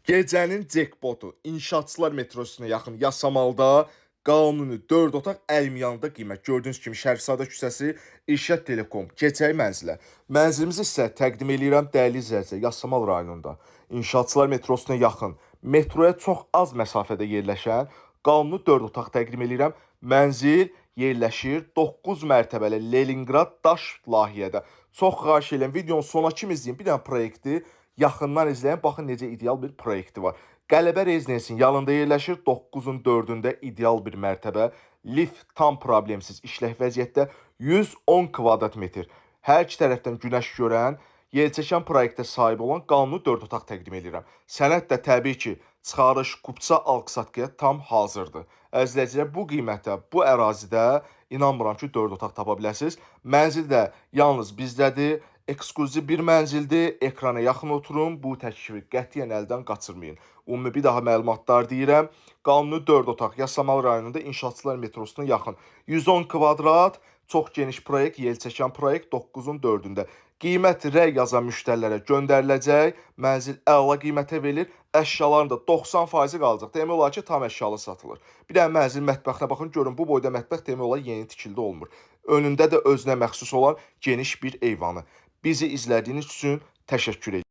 Gecənin cekpotu inşaatçılar metrosununa yaxın Yasamalda qanuni 4 otaq 50 yanında qiymət. Gördüyünüz kimi Şərifzadə küçəsi, İrşad Telekom, Keçəy mənzilə. Mənzilimizi sizə təqdim eləyirəm dəyərli izləyicilər, Yasamal rayonunda. İnşaatçılar metrosuna yaxın, metroya çox az məsafədə yerləşən qanuni 4 otaq təqdim eləyirəm. Mənzil yerləşir 9 mərtəbəli Leningrad daş layihədə. Çox xahiş edirəm, videonun sonuna kimi izləyin. Bir dənə proyekti yaxından izləyin. Baxın necə ideal bir proyekti var. Qələbə rezidensin yanında yerləşir. 9-un 4-ündə ideal bir mərtəbə. Lift tam problemsiz işlək vəziyyətdə. 110 kvadrat metr. Hər iki tərəfdən günəş görən, yelçəkən proyektə sahib olan qanuni 4 otaq təqdim edirəm. Sənəd də təbii ki, çıxarış, kupça, alqı-satqıya tam hazırdır. Əzizləyicilər, bu qiymətə, bu ərazidə inanmıram ki, 4 otaq tapa biləsiniz. Mənzil də yalnız bizdədir. Eksklüziv bir mənzildir. Ekrana yaxın oturun. Bu təklifi qətiyyən əldən qaçırmayın. Ümumi bir daha məlumatlar deyirəm. Qanuni 4 otaq Yasamal rayonunda İnşaatçılar metrosuna yaxın. 110 kvadrat, çox geniş proyekt, yelçəkən proyekt 9-un 4-ündə. Qiymət rəy yazan müştərilərə göndəriləcək. Mənzil əla qiymətə verilir. Əşyaların da 90% qalacaq. Demək olar ki, tam əşyalı satılır. Bir dənə mənzil mətbəxinə baxın, görün bu boyda mətbəx demək olar yeni tikildi olmur. Önündə də özünə məxsus olan geniş bir eyvanı. Bizi izlədiyiniz üçün təşəkkür edirəm.